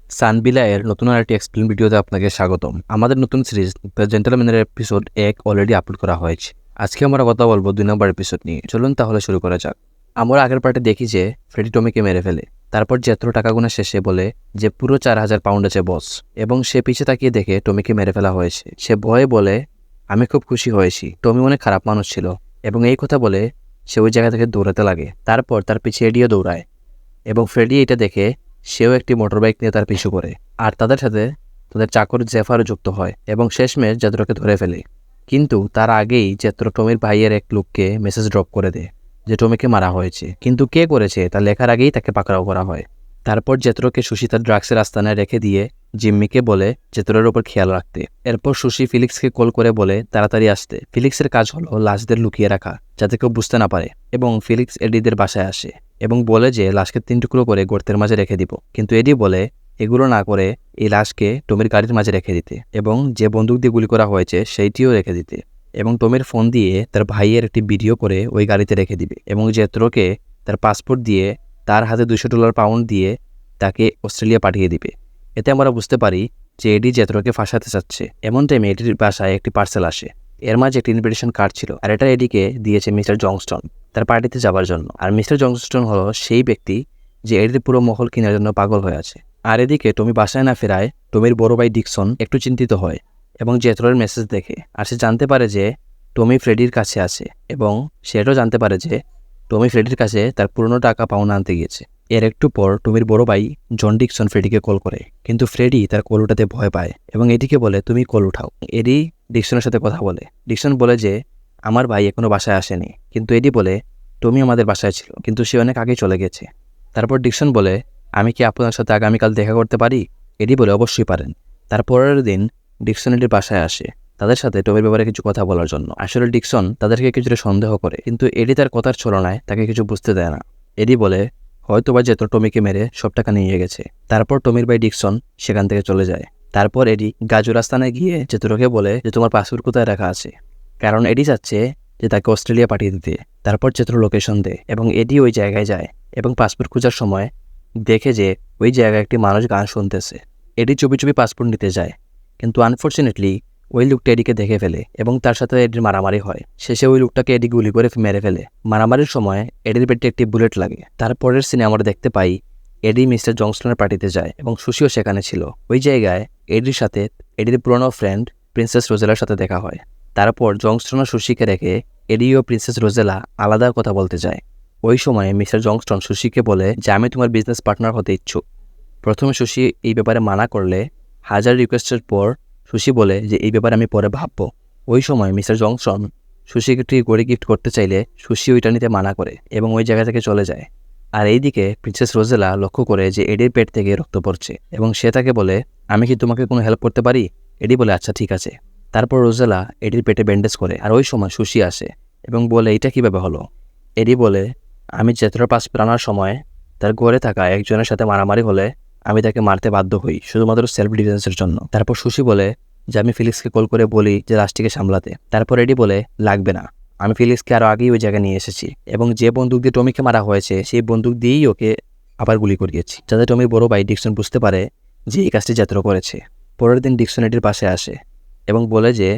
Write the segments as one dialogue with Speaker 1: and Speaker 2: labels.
Speaker 1: সানবিলা এর নতুন আরেকটি এক্সপ্লেন ভিডিওতে আপনাকে স্বাগতম। আমাদের নতুন সিরিজ দ্য জেন্টলম্যানের এপিসোড 1 অলরেডি আপলোড করা হয়েছে। আজকে আমরা কথা বলবো 2 নম্বর এপিসোড নিয়ে। চলুন তাহলে শুরু করা যাক। আমরা আগের পার্টে দেখি যে ফ্রেডি টমিকে মেরে ফেলে। তারপর জেত্রো টাকা গোনা শেষে বলে যে পুরো 4000 পাউন্ড আছে বস, এবং সে পিছে তাকিয়ে দেখে টমিকে মেরে ফেলা হয়েছে। সে ভয়ে বলে, আমি খুব খুশি হয়েছি, টমি অনেক খারাপ মানুষ ছিল। এবং এই কথা বলে সে ওই জায়গা থেকে দৌড়াতে লাগে। তারপর তার পিছে এডিও দৌড়ায় এবং ফ্রেডি এটা দেখে সেও একটি মোটরবাইক নিয়ে তার পিছু করে, আর তাদের সাথে তাদের চাকর জেফারও যুক্ত হয় এবং শেষমেশ জেত্রোকে ধরে ফেলে। কিন্তু তার আগেই জেত্রো টমির ভাইয়ের এক লোককে মেসেজ ড্রপ করে দেয় যে টমিকে মারা হয়েছে, কিন্তু কে করেছে তা লেখার আগেই তাকে পাকড়াও করা হয়। তারপর জেত্রোকে সুশি তার ড্রাগসের আস্তানায় রেখে দিয়ে জিম্মিকে বলে জেত্রোর উপর খেয়াল রাখতে। এরপর সুশি ফিলিক্সকে কল করে বলে তাড়াতাড়ি আসতে। ফিলিক্সের কাজ হলো লাশদের লুকিয়ে রাখা যাতে কেউ বুঝতে না পারে, এবং ফিলিক্স এডিদের বাসায় আসে এবং বলে যে লাশকে 3 টুকরো করে গর্তের মাঝে রেখে দিব, কিন্তু এডি বলে এগুলো না করে এই লাশকে টমির গাড়ির মাঝে রেখে দিতে এবং যে বন্দুক দিয়ে গুলি করা হয়েছে সেইটিও রেখে দিতে, এবং টমির ফোন দিয়ে তার ভাইয়ের একটি ভিডিও করে ওই গাড়িতে রেখে দিবে, এবং জেত্রোকে তার পাসপোর্ট দিয়ে তার হাতে $200 পাউন্ড দিয়ে তাকে অস্ট্রেলিয়া পাঠিয়ে দিবে। এতে আমরা বুঝতে পারি যে এডি জেত্রোকে ফাঁসাতে চাচ্ছে। এমন টাইমে এডির বাসায় একটি পার্সেল আসে। এর মাঝে একটি ইনভিটেশন কার্ড ছিল, আর এটা এডিকে দিয়েছে মিস্টার জংস্টন তার পার্টিতে যাবার জন্য। আর মিস্টার জংস্টন হলো সেই ব্যক্তি যে এডির পুরো মহল কেনার জন্য পাগল হয়ে আছে। আর এদিকে টমি বাসায় না ফেরায় টমির বড় ভাই ডিকসন একটু চিন্তিত হয় এবং জেত্রোর মেসেজ দেখে, আর সে জানতে পারে যে টমি ফ্রেডির কাছে আছে, এবং সেটাও জানতে পারে যে টমি ফ্রেডির কাছে তার পুরনো টাকা পাওনা আনতে গিয়েছে। এর একটু পর টমির বড় ভাই জন ডিকসন ফ্রেডিকে কল করে, কিন্তু ফ্রেডি তার কল উঠাতে ভয় পায় এবং এডিকে বলে তুমি কল উঠাও। এডি ডিকসনের সাথে কথা বলে। ডিকসন বলে যে আমার ভাই এখনো বাসায় আসেনি, কিন্তু এডি বলে টমি আমাদের বাসায় ছিল, কিন্তু সে অনেক আগেই চলে গেছে। তারপর ডিকসন বলে আমি কি আপনার সাথে আগামীকাল দেখা করতে পারি? এডি বলে অবশ্যই পারেন। তারপরের দিন ডিকসন এডির বাসায় আসে তাদের সাথে টমির ব্যাপারে কিছু কথা বলার জন্য। আসলে ডিকসন তাদেরকে কিছুটা সন্দেহ করে, কিন্তু এডি তার কথার ছলনায় তাকে কিছু বুঝতে দেয় না। এডি বলে হয়তোবা জেত্রো টমিকে মেরে সব টাকা নিয়ে গেছে। তারপর টমির ভাই ডিকসন সেখান থেকে চলে যায়। তারপর এডি গাজু রাস্তানায় গিয়ে জেত্রোকে বলে যে তোমার পাসপোর্ট কোথায় রাখা আছে, কারণ এডি চাচ্ছে যে তাকে অস্ট্রেলিয়া পাঠিয়ে দিতে। তারপর জেত্রো লোকেশন দেয় এবং এডি ওই জায়গায় যায় এবং পাসপোর্ট খোঁজার সময় দেখে যে ওই জায়গায় একটি মানুষ গান শুনতেছে। এডি চুপি চুপি পাসপোর্ট নিতে যায়, কিন্তু আনফর্চুনেটলি ওই লোকটা এডিকে দেখে ফেলে এবং তার সাথে এডির মারামারি হয়। শেষে ওই লোকটাকে এডি গুলি করে মেরে ফেলে। মারামারির সময় এডির পেটে একটি বুলেট লাগে। তারপরের সিনে আমরা দেখতে পাই এডি মিস্টার জংস্টনের পার্টিতে যায় এবং সুশিও সেখানে ছিল। ওই জায়গায় এডির সাথে এডির পুরনো ফ্রেন্ড প্রিন্সেস রোজেলার সাথে দেখা হয়। তারপর জংস্টন ও সুশিকে রেখে এডি ও প্রিন্সেস রোজেলা আলাদা কথা বলতে যায়। ওই সময় মিস্টার জংস্টন সুশিকে বলে যে আমি তোমার বিজনেস পার্টনার হতে ইচ্ছুক। প্রথমে সুশি এই ব্যাপারে মানা করলে হাজার রিকোয়েস্টের পর সুশি বলে যে এই ব্যাপারে আমি পরে ভাববো। ওই সময় মিস্টার জংস্টন সুশিকে একটি গড়ি গিফট করতে চাইলে সুশি ওইটা নিতে মানা করে এবং ওই জায়গা থেকে চলে যায়। আর এইদিকে প্রিন্সেস রোজেলা লক্ষ্য করে যে এডির পেট থেকে রক্ত পড়ছে এবং সে তাকে বলে আমি কি তোমাকে কোনো হেল্প করতে পারি? এডি বলে আচ্ছা ঠিক আছে। তারপর রোজেলা এডির পেটে ব্যান্ডেজ করে, আর ওই সময় সুশি আসে এবং বলে এটা কিভাবে হলো। এডি বলে আমি জেত্রোর পাসপোর্ট আনার সময় তার ঘরে থাকা একজনের সাথে মারামারি হলে আমি তাকে মারতে বাধ্য হই শুধুমাত্র সেলফ ডিফেন্সের জন্য। তারপর সুশি বলে যে আমি ফিলিক্সকে কল করে বলি যে লাশটিকে সামলাতে। তারপর এডি বলে লাগবে না, আমি ফিলিক্সকে আরও আগেই ওই জায়গায় নিয়ে এসেছি এবং যে বন্দুক দিয়ে টমিকে মারা হয়েছে সেই বন্দুক দিয়েই ওকে আবার গুলি করিয়েছি, যাতে টমির বড় ভাই ডিকসন বুঝতে পারে যে এই কাজটি জেত্রো করেছে। পরের দিন ডিকসন এডির পাশে আসে এবং বলে যে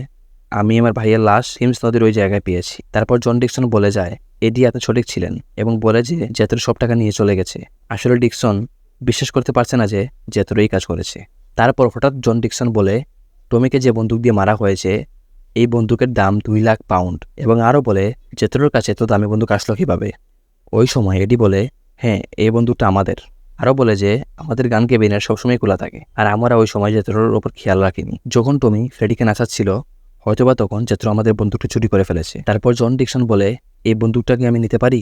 Speaker 1: আমি আমার ভাইয়ের লাশ থিমস নদীর ওই জায়গায় পেয়েছি। তারপর জন ডিকসন বলে যায় এডি আপনি সঠিক ছিলেন এবং বলে যে জেত্রো সব টাকা নিয়ে চলে গেছে। আসলে ডিকসন বিশ্বাস করতে পারছে না যে জেত্রো এই কাজ করেছে। তারপর হঠাৎ জন ডিকসন বলে টমিকে যে বন্দুক দিয়ে মারা হয়েছে এই বন্দুকের দাম 2 লাখ পাউন্ড, এবং আরও বলে জেত্রোর কাছে এত দামি বন্দুক আসলো কীভাবে। ওই সময় এডি বলে হ্যাঁ এই বন্দুকটা আমাদের। আরও বলে যে আমাদের গান কেবিনের সবসময় খোলা থাকে, আর আমরা ওই সময় জেত্রোর ওপর খেয়াল রাখিনি। যখন টমি ফ্রেডিকে নাচাচ্ছিল হয়তোবা তখন জেত্রো আমাদের বন্দুকটা চুরি করে ফেলেছে। তারপর জন ডিকসন বলে এই বন্দুকটাকে আমি নিতে পারি,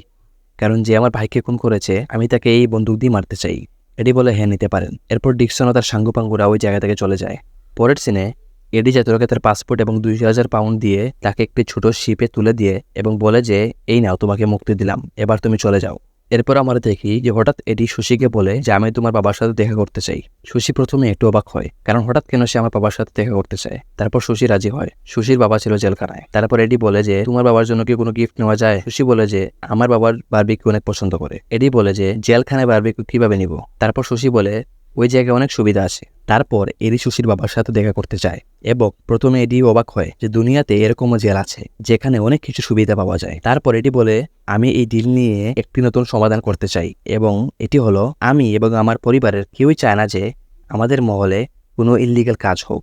Speaker 1: কারণ যে আমার ভাইকে খুন করেছে আমি তাকে এই বন্দুক দিয়ে মারতে চাই। এডি বলে হ্যাঁ নিতে পারেন। এরপর ডিকসন ও তার সাঙ্গুপাঙ্গুরা ওই জায়গা থেকে চলে যায়। পরের সিনে এডি জেত্রোকে তার পাসপোর্ট এবং 2000 পাউন্ড দিয়ে তাকে একটি ছোট শিপে তুলে দিয়ে এবং বলে যে এই নাও তোমাকে মুক্তি দিলাম, এবার তুমি চলে যাও। এরপর আমরা দেখি যে হঠাৎ এডি সুশিকে বলে যে আমি তোমার বাবার সাথে দেখা করতে চাই। সুশি প্রথমে একটু অবাক হয়, কারণ হঠাৎ কেন সে আমার বাবার সাথে দেখা করতে চায়। তারপর সুশি রাজি হয়। সুশির বাবা ছিল জেলখানায়। তারপর এডি বলে যে তোমার বাবার জন্য কি কোনো গিফট নেওয়া যায়? সুশি বলে যে আমার বাবার বারবিকিউ অনেক পছন্দ করে। এডি বলে যে জেলখানায় বারবিকিউ কিভাবে নিব? তারপর সুশি বলে ওই জায়গায় অনেক সুবিধা আছে। তারপর এডি সুশির বাবার সাথে দেখা করতে চায় এবং প্রথমে এডি অবাক হয় যে দুনিয়াতে এরকমও জেল আছে যেখানে অনেক কিছু সুবিধা পাওয়া যায়। তারপর এটি বলে, আমি এই ডিল নিয়ে একটি নতুন সমাধান করতে চাই এবং এটি হলো, আমি এবং আমার পরিবারের কেউই চায় না যে আমাদের মহলে কোনো ইল্লিগাল কাজ হোক।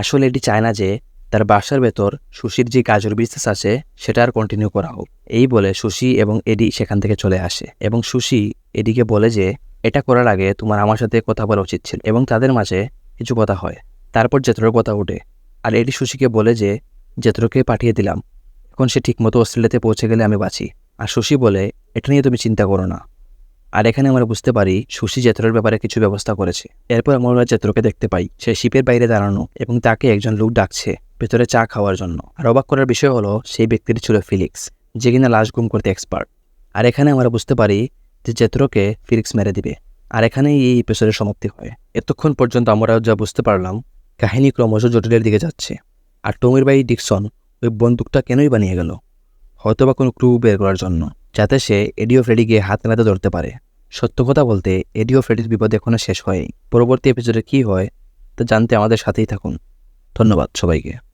Speaker 1: আসলে এটি চায় না যে তার বাসার ভেতর সুশির যে কাজের বিজনেস আছে সেটা আর কন্টিনিউ করা হোক। এই বলে সুশি এবং এডি সেখান থেকে চলে আসে এবং সুশি এডিকে বলে যে এটা করার আগে তোমার আমার সাথে কথা বলা উচিত ছিল, এবং তাদের মাঝে কিছু কথা হয়। তারপর জেতরোর কথা ওঠে আর এডি সুশিকে বলে যে জেতরোকে পাঠিয়ে দিলাম, এখন সে ঠিকমতো অস্ট্রেলিয়াতে পৌঁছে গেলে আমি বাঁচি। আর সুশি বলে এটা নিয়ে তুমি চিন্তা করো না। আর এখানে আমরা বুঝতে পারি সুশি জেতরোর ব্যাপারে কিছু ব্যবস্থা করেছে। এরপর আমরা জেতরোকে দেখতে পাই সে শিপের বাইরে দাঁড়ানো এবং তাকে একজন লোক ডাকছে ভেতরে চা খাওয়ার জন্য। আর অবাক করার বিষয় হলো সেই ব্যক্তিটি ছিল ফিলিক্স, যে কিনা লাশ গুম করতে এক্সপার্ট। আর এখানে আমরা বুঝতে পারি যে জেতরোকে ফিলিক্স মেরে দিবে। আর এখানেই এই এপিসোডের সমাপ্তি হয়। এতক্ষণ পর্যন্ত আমরা যা বুঝতে পারলাম, কাহিনী ক্রমশ জটিলের দিকে যাচ্ছে। আর টমির ভাই ডিকসন ওই বন্দুকটা কেনই বানিয়ে গেল? হয়তোবা কোনো ক্লু বের করার জন্য, যাতে সে এডি ও ফ্রেডিকে হাত নাতে ধরতে পারে। সত্য কথা বলতে এডি ও ফ্রেডির বিপদ এখনো শেষ হয়নি। পরবর্তী এপিসোডে কী হয় তা জানতে আমাদের সাথেই থাকুন। ধন্যবাদ সবাইকে।